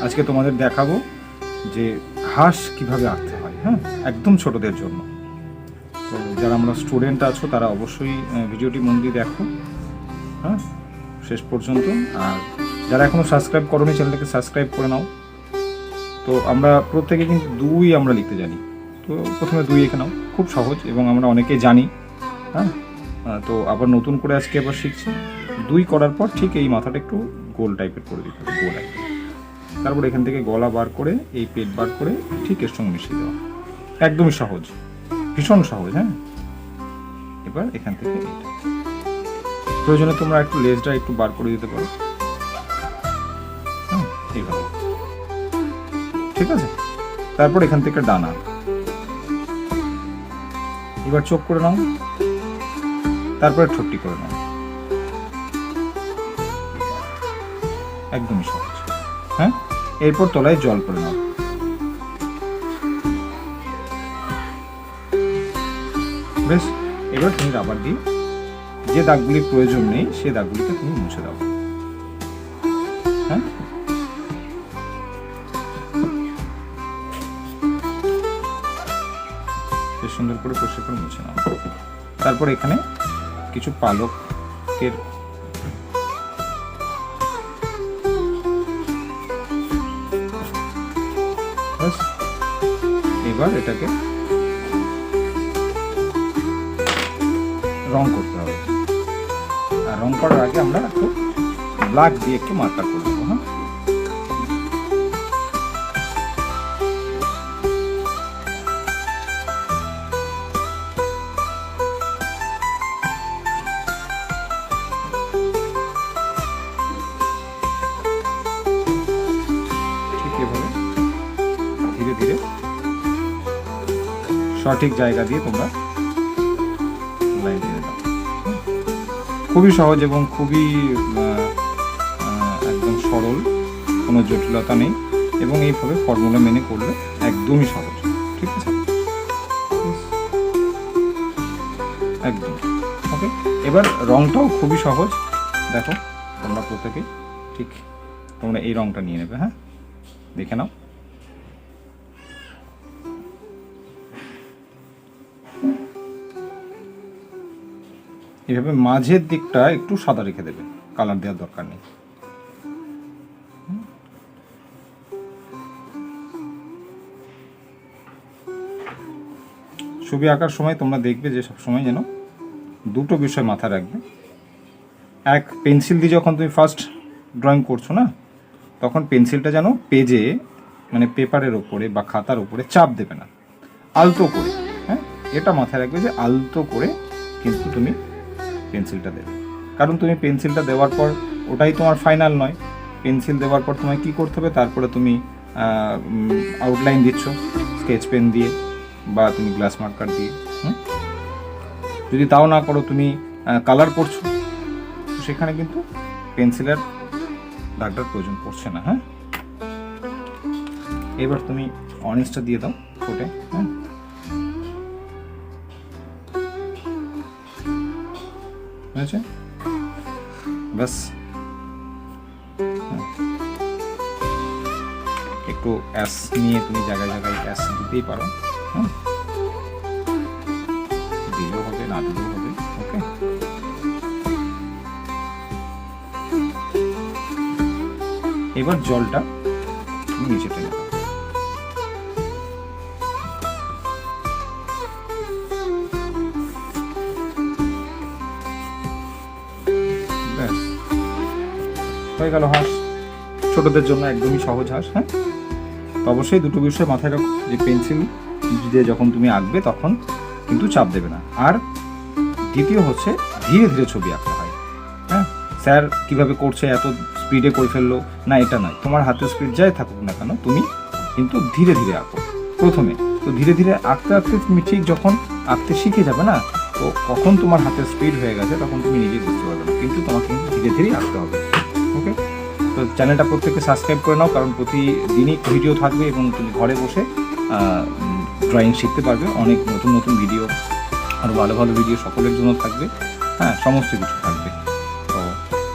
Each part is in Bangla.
আজকে তোমাদের দেখাবো যে হাঁস কিভাবে আঁকতে হয়, হ্যাঁ, একদম ছোটদের জন্য। তো যারা আমরা স্টুডেন্ট আছো তারা অবশ্যই ভিডিওটি মন দিয়ে দেখো, হ্যাঁ, শেষ পর্যন্ত। আর যারা এখনও সাবস্ক্রাইব করোনি চ্যানেলটাকে সাবস্ক্রাইব করে নাও। তো আমরা প্রত্যেকে কিন্তু দুই আমরা লিখতে জানি। তো প্রথমে দুই এঁকে নাও, খুব সহজ এবং আমরা অনেকেই জানি, হ্যাঁ। তো আবার নতুন করে আজকে আবার শিখছি। দুই করার পর ঠিক এই মাথাটা একটু গোল টাইপের করে দিতে হবে, গোল একটা। তারপর এখান থেকে গলা বার করে এই পেট বার করে ঠিক এর সঙ্গে মিশিয়ে দেওয়া, একদমই সহজ, ভীষণ সহজ, হ্যাঁ। এবার এখান থেকে এটা প্রয়োজনে তোমরা একটু লেজটা একটু বার করে দিতে পারো, হ্যাঁ, এইভাবে, ঠিক আছে। তারপর এখান থেকে ডানা, এবার চোখ করে নাও, তারপরে ঠোঁটটি করে নাও, একদমই সহজ, হ্যাঁ। এরপর তলায় জল করে নাও, বেশ। এবার তুমি রাবার দিয়ে যে দাগগুলির প্রয়োজন নেই সে দাগগুলিকে তুমি মুছে দাও, হ্যাঁ। বেশ সুন্দর করে পরিষ্কার করে মুছে নাও। তারপর এখানে কিছু পালকের এবার এটাকে রং করতে হবে। আর রং করার আগে আমরা একটু ব্ল্যাক দিয়ে একটু মার্কার করে দেবো, হ্যাঁ। ঠিক এভাবে ধীরে ধীরে সঠিক জায়গা দিয়ে তোমরা লাইন দিয়ে দাও। খুবই সহজ এবং খুবই একদম সরল, কোনো জটিলতা নেই এবং এইভাবে ফর্মুলা মেনে করলে একদমই সহজ, ঠিক আছে, একদম ওকে। এবার রংটাও খুবই সহজ, দেখো তোমরা প্রত্যেকে ঠিক তোমরা এই রংটা নিয়ে নেবে, হ্যাঁ, দেখে নাও। এভাবে মাঝের দিকটা একটু সাদা রেখে দেবে, কালার দেওয়ার দরকার নেই। ছবি আঁকার সময় তোমরা দেখবে যে সব সময় যেন দুটো বিষয় মাথায় রাখবে। এক, পেন্সিল দিয়ে যখন তুমি ফার্স্ট ড্রয়িং করছো না, তখন পেন্সিলটা যেন পেজে মানে পেপারের ওপরে বা খাতার ওপরে চাপ দেবে না, আলতো করে, হ্যাঁ, এটা মাথায় রাখবে যে আলতো করে কিন্তু তুমি পেন্সিলটা দেবে। কারণ তুমি পেন্সিলটা দেওয়ার পর ওটাই তোমার ফাইনাল নয়। পেন্সিল দেওয়ার পর তোমায় কী করতে হবে, তারপরে তুমি আউটলাইন দিচ্ছ স্কেচ পেন দিয়ে বা তুমি গ্লাস মার্কার দিয়ে, যদি তাও না করো তুমি কালার করছো, সেখানে কিন্তু পেন্সিলের দাগটার প্রয়োজন পড়ছে না, হ্যাঁ। এবার তুমি অরেঞ্জটা দিয়ে দাও ঠোঁটে, হ্যাঁ, হয়েছে, ব্যাস। একটু অ্যাস নিয়ে তুমি জায়গায় জায়গায় অ্যাস দিতেই পারো, হ্যাঁ, দিলেও হবে, না দিলেও হবে, ওকে। এবার জলটা তুমি নিচে টেনে দাও, ব্যাস হয়ে গেল হাঁস। ছোটদের জন্য একদমই সহজ হাঁস, হ্যাঁ। তো অবশ্যই দুটো বিষয় মাথায় রাখো, যে পেন্সিল দিয়ে যখন তুমি আঁকবে তখন কিন্তু চাপ দেবে না। আর দ্বিতীয় হচ্ছে ধীরে ধীরে ছবি আঁকতে হয়, হ্যাঁ। স্যার কিভাবে করছে এত স্পিডে করে ফেললো না, এটা নয়। তোমার হাতের স্পিড যাই থাকুক না কেন, তুমি কিন্তু ধীরে ধীরে আঁকো প্রথমে। তো ধীরে ধীরে আঁকতে আঁকতে তুমি ঠিক যখন আঁকতে শিখে যাবে না, তো কখন তোমার হাতের স্পিড হয়ে গেছে তখন তুমি নিজেই বুঝতে পারবে না, কিন্তু তোমাকে কিন্তু ধীরে ধীরেই আঁকতে হবে, ওকে। তো চ্যানেলটা প্রত্যেকে সাবস্ক্রাইব করে নাও, কারণ প্রতিদিনই ভিডিও থাকবে এবং তুমি ঘরে বসে ড্রয়িং শিখতে পারবে। অনেক নতুন নতুন ভিডিও, আরও ভালো ভালো ভিডিও সকলের জন্য থাকবে, হ্যাঁ, সমস্ত কিছু থাকবে। তো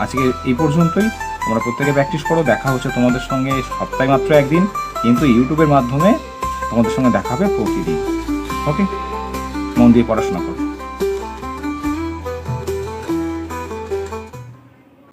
আজকে এই পর্যন্তই। তোমরা প্রত্যেকে প্র্যাকটিস করো। দেখা হচ্ছে তোমাদের সঙ্গে সপ্তাহে মাত্র একদিন, কিন্তু ইউটিউবের মাধ্যমে তোমাদের সঙ্গে দেখা হবে প্রতিদিন। ওকে, মন দিয়ে পড়াশোনা করো।